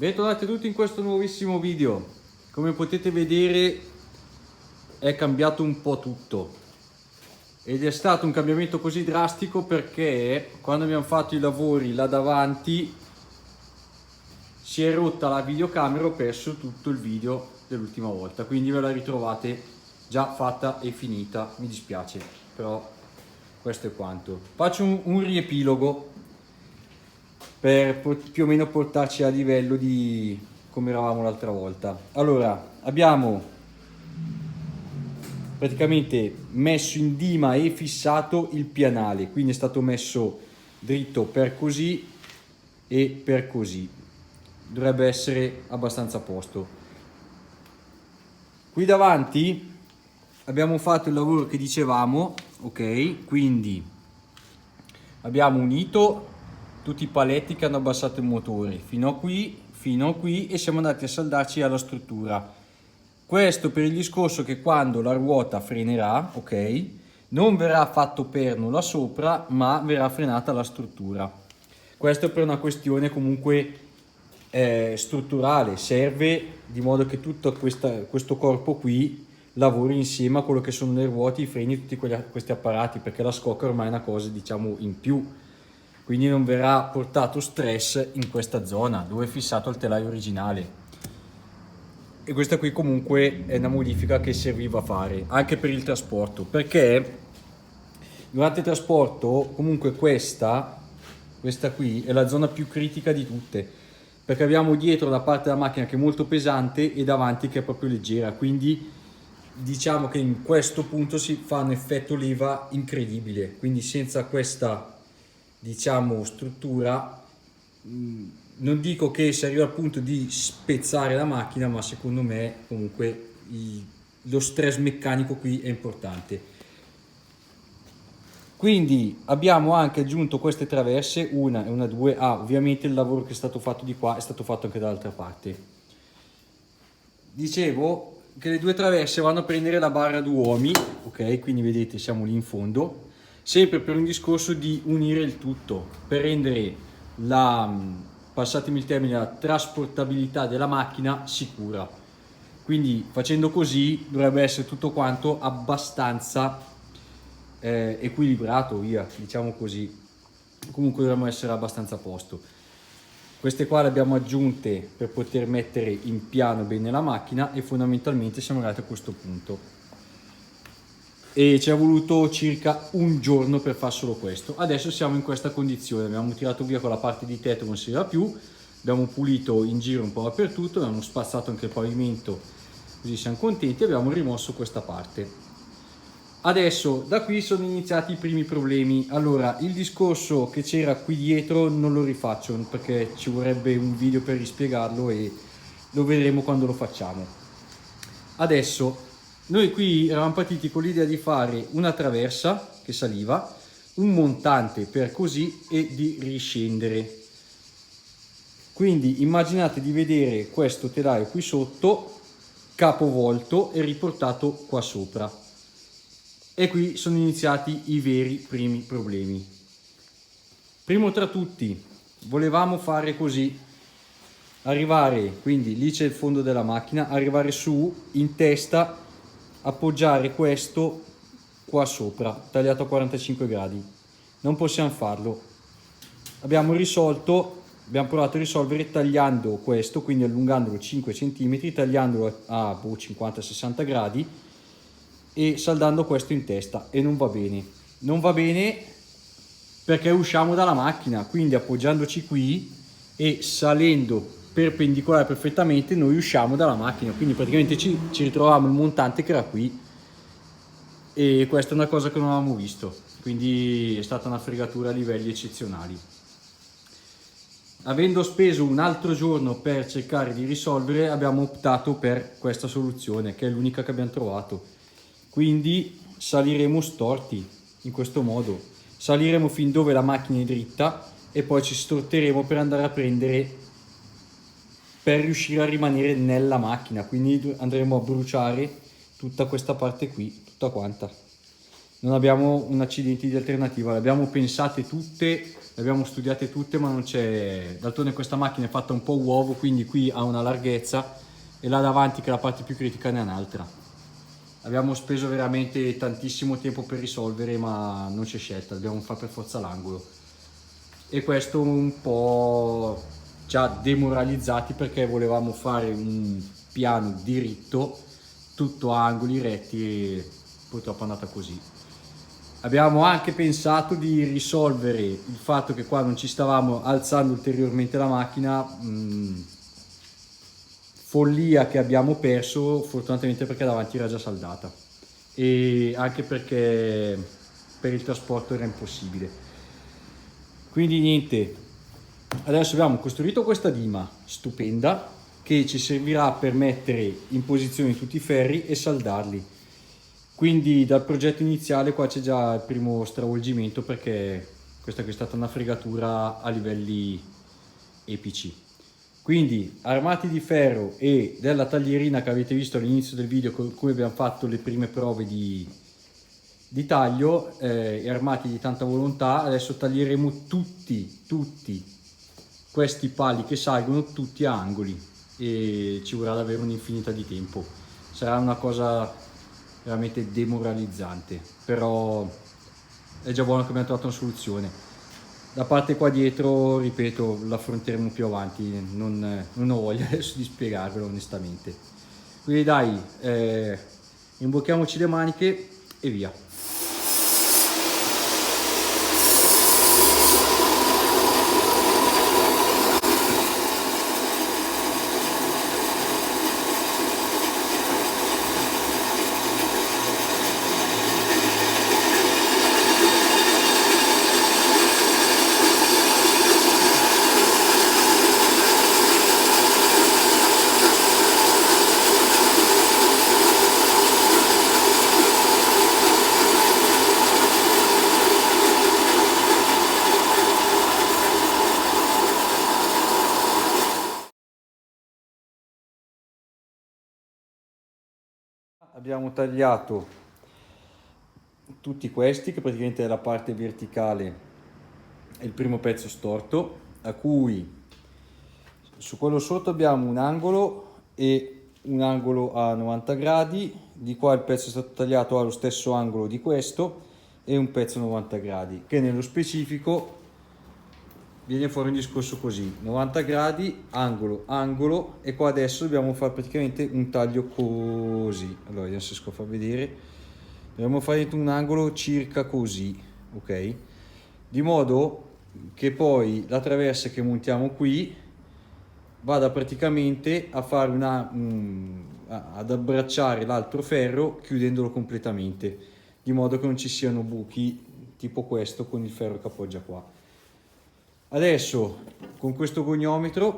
Bentornati tutti in questo nuovissimo video. Come potete vedere è cambiato un po' tutto ed è stato un cambiamento così drastico perché quando abbiamo fatto i lavori là davanti si è rotta la videocamera, ho perso tutto il video dell'ultima volta, quindi ve la ritrovate già fatta e finita. Mi dispiace, però questo è quanto. Faccio un riepilogo per più o meno portarci a livello di come eravamo l'altra volta. Allora, abbiamo praticamente messo in dima e fissato il pianale, quindi è stato messo dritto per così e per così. Dovrebbe essere abbastanza a posto. Qui davanti abbiamo fatto il lavoro che dicevamo, ok? Quindi abbiamo unito tutti i paletti che hanno abbassato il motore fino a qui e siamo andati a saldarci alla struttura. Questo per il discorso che quando la ruota frenerà, ok, non verrà fatto perno là sopra, ma verrà frenata la struttura. Questo per una questione comunque strutturale, serve di modo che tutto questo corpo qui lavori insieme a quello che sono le ruote, i freni, tutti questi apparati, perché la scocca ormai è una cosa diciamo in più, quindi non verrà portato stress in questa zona dove è fissato il telaio originale. E questa qui comunque è una modifica che serviva a fare anche per il trasporto, perché durante il trasporto comunque questa qui è la zona più critica di tutte, perché abbiamo dietro la parte della macchina che è molto pesante e davanti che è proprio leggera, quindi diciamo che in questo punto si fa un effetto leva incredibile, quindi senza questa diciamo struttura non dico che si arriva al punto di spezzare la macchina, ma secondo me comunque lo stress meccanico qui è importante. Quindi abbiamo anche aggiunto queste traverse, una e una due. Ovviamente il lavoro che è stato fatto di qua è stato fatto anche dall'altra parte. Dicevo che le due traverse vanno a prendere la barra Duomi, ok? Quindi vedete siamo lì in fondo, sempre per un discorso di unire il tutto, per rendere passatemi il termine, la trasportabilità della macchina sicura. Quindi facendo così dovrebbe essere tutto quanto abbastanza equilibrato, via, diciamo così. Comunque dovremmo essere abbastanza a posto. Queste qua le abbiamo aggiunte per poter mettere in piano bene la macchina e fondamentalmente siamo arrivati a questo punto. E ci è voluto circa un giorno per fare solo questo. Adesso siamo in questa condizione, abbiamo tirato via quella parte di tetto che non serviva più, abbiamo pulito in giro un po' dappertutto, abbiamo spazzato anche il pavimento, così siamo contenti, abbiamo rimosso questa parte. Adesso da qui sono iniziati i primi problemi. Allora, il discorso che c'era qui dietro non lo rifaccio perché ci vorrebbe un video per rispiegarlo e lo vedremo quando lo facciamo. Adesso noi qui eravamo partiti con l'idea di fare una traversa che saliva, un montante per così e di riscendere. Quindi immaginate di vedere questo telaio qui sotto capovolto e riportato qua sopra. E qui sono iniziati i veri primi problemi. Primo tra tutti, volevamo fare così, arrivare, quindi lì c'è il fondo della macchina, arrivare su in testa, appoggiare questo qua sopra, tagliato a 45 gradi. Non possiamo farlo. Abbiamo provato a risolvere tagliando questo, quindi allungandolo 5 cm, tagliandolo a 50-60 gradi e saldando questo in testa, e non va bene perché usciamo dalla macchina, quindi appoggiandoci qui e salendo perpendicolare perfettamente noi usciamo dalla macchina, quindi praticamente ci ritroviamo il montante che era qui, e questa è una cosa che non avevamo visto, quindi è stata una fregatura a livelli eccezionali. Avendo speso un altro giorno per cercare di risolvere, abbiamo optato per questa soluzione che è l'unica che abbiamo trovato. Quindi saliremo storti in questo modo, saliremo fin dove la macchina è dritta e poi ci storteremo per andare a prendere, per riuscire a rimanere nella macchina, quindi andremo a bruciare tutta questa parte qui, tutta quanta. Non abbiamo un accidente di alternativa, le abbiamo pensate tutte le abbiamo studiate tutte, ma non c'è, d'altronde questa macchina è fatta un po' uovo, quindi qui ha una larghezza e là davanti, che è la parte più critica, ne ha un'altra. Abbiamo speso veramente tantissimo tempo per risolvere, ma non c'è scelta, dobbiamo fare per forza l'angolo. E questo un po' ci ha demoralizzati, perché volevamo fare un piano diritto, tutto a angoli retti, e purtroppo è andata così. Abbiamo anche pensato di risolvere il fatto che qua non ci stavamo alzando ulteriormente la macchina, follia che abbiamo perso, fortunatamente, perché davanti era già saldata e anche perché per il trasporto era impossibile. Quindi niente, adesso abbiamo costruito questa dima stupenda che ci servirà per mettere in posizione tutti i ferri e saldarli. Quindi dal progetto iniziale qua c'è già il primo stravolgimento, perché questa qui è stata una fregatura a livelli epici. Quindi armati di ferro e della taglierina che avete visto all'inizio del video, con cui abbiamo fatto le prime prove di taglio, e armati di tanta volontà, adesso taglieremo tutti questi pali che salgono tutti a angoli, e ci vorrà davvero un'infinità di tempo. Sarà una cosa veramente demoralizzante, però è già buono che abbiamo trovato una soluzione. La parte qua dietro, ripeto, l'affronteremo più avanti, non ho voglia adesso di spiegarvelo onestamente. Quindi dai, imbocchiamoci le maniche e via. Abbiamo tagliato tutti questi, che praticamente è la parte verticale e il primo pezzo storto, a cui su quello sotto abbiamo un angolo e un angolo a 90 gradi, di qua il pezzo è stato tagliato allo stesso angolo di questo, e un pezzo a 90 gradi, che nello specifico viene fuori un discorso così: 90 gradi, angolo, angolo, e qua adesso dobbiamo fare praticamente un taglio così. Allora, adesso riesco a far vedere, dobbiamo fare un angolo circa così, ok? Di modo che poi la traversa che montiamo qui vada praticamente a fare ad abbracciare l'altro ferro, chiudendolo completamente, di modo che non ci siano buchi tipo questo con il ferro che appoggia qua. Adesso con questo goniometro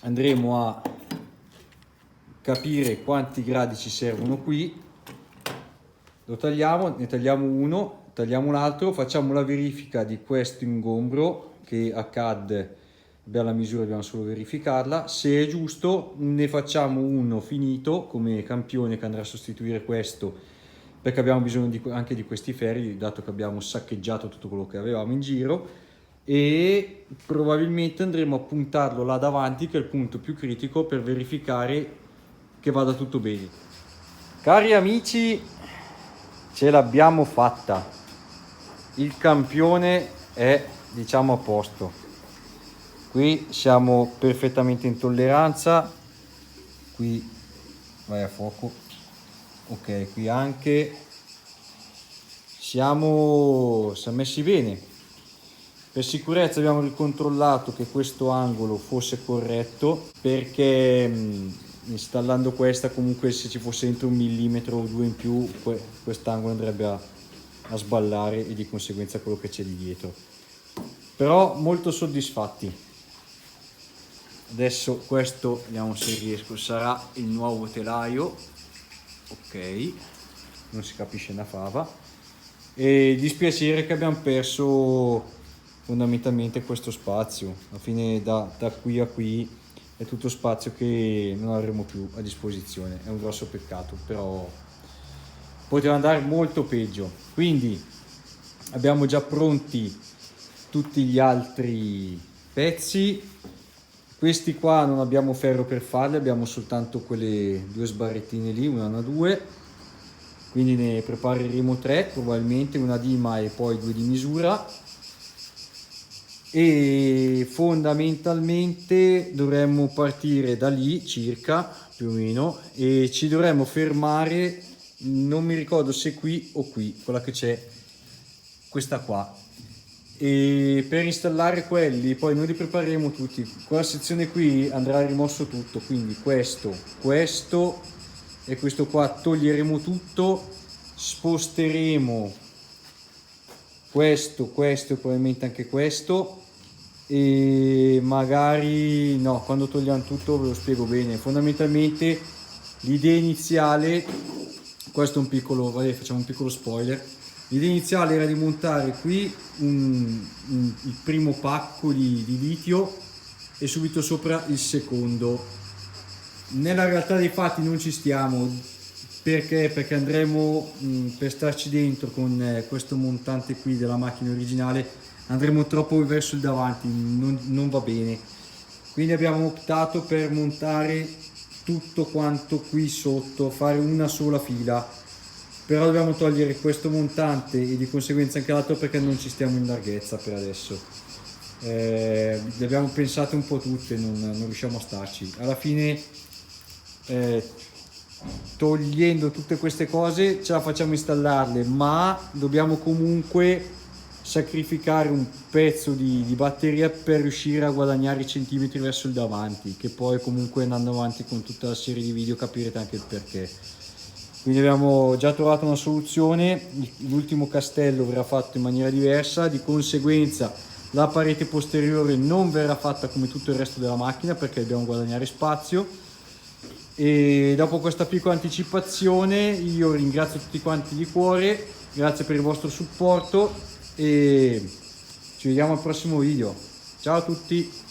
andremo a capire quanti gradi ci servono qui, lo tagliamo, ne tagliamo uno, tagliamo l'altro, facciamo la verifica di questo ingombro, che a CAD abbiamo la misura, dobbiamo solo verificarla. Se è giusto ne facciamo uno finito come campione, che andrà a sostituire questo, perché abbiamo bisogno anche di questi ferri, dato che abbiamo saccheggiato tutto quello che avevamo in giro, e probabilmente andremo a puntarlo là davanti, che è il punto più critico, per verificare che vada tutto bene. Cari amici, ce l'abbiamo fatta, il campione è, diciamo, a posto. Qui siamo perfettamente in tolleranza, qui vai a fuoco, ok, qui anche siamo messi bene. Per sicurezza abbiamo ricontrollato che questo angolo fosse corretto, perché installando questa, comunque, se ci fosse dentro 1 millimetro o 2 in più, quest'angolo andrebbe a sballare, e di conseguenza quello che c'è di dietro. Però molto soddisfatti. Adesso questo, vediamo se riesco, sarà il nuovo telaio, ok, non si capisce una fava, e dispiacere che abbiamo perso fondamentalmente questo spazio. Alla fine da qui a qui è tutto spazio che non avremo più a disposizione, è un grosso peccato, però poteva andare molto peggio. Quindi abbiamo già pronti tutti gli altri pezzi. Questi qua non abbiamo ferro per farli, abbiamo soltanto quelle 2 sbarrettine lì, una 2, quindi ne prepareremo 3 probabilmente, una dima e poi 2 di misura. E fondamentalmente dovremmo partire da lì circa, più o meno, e ci dovremmo fermare, non mi ricordo se qui o qui, quella che c'è, questa qua. E per installare quelli poi noi li prepareremo tutti. Quella sezione qui andrà rimosso tutto, quindi questo e questo qua toglieremo tutto, sposteremo questo e probabilmente anche questo, e magari no, quando togliamo tutto ve lo spiego bene. Fondamentalmente l'idea iniziale, questo è un piccolo, vabbè, facciamo un piccolo spoiler. L'idea iniziale era di montare qui il primo pacco di litio e subito sopra il secondo. Nella realtà dei fatti non ci stiamo, perché andremo, per starci dentro con questo montante qui della macchina originale, andremo troppo verso il davanti, non va bene. Quindi abbiamo optato per montare tutto quanto qui sotto, fare una sola fila. Però dobbiamo togliere questo montante e di conseguenza anche l'altro, perché non ci stiamo in larghezza per adesso. Le abbiamo pensate un po' tutte, non riusciamo a starci. Alla fine, togliendo tutte queste cose ce la facciamo installarle, ma dobbiamo comunque sacrificare un pezzo di batteria per riuscire a guadagnare i centimetri verso il davanti, che poi comunque andando avanti con tutta la serie di video capirete anche il perché. Quindi abbiamo già trovato una soluzione, l'ultimo castello verrà fatto in maniera diversa, di conseguenza la parete posteriore non verrà fatta come tutto il resto della macchina perché dobbiamo guadagnare spazio. E dopo questa piccola anticipazione io ringrazio tutti quanti di cuore, grazie per il vostro supporto e ci vediamo al prossimo video. Ciao a tutti!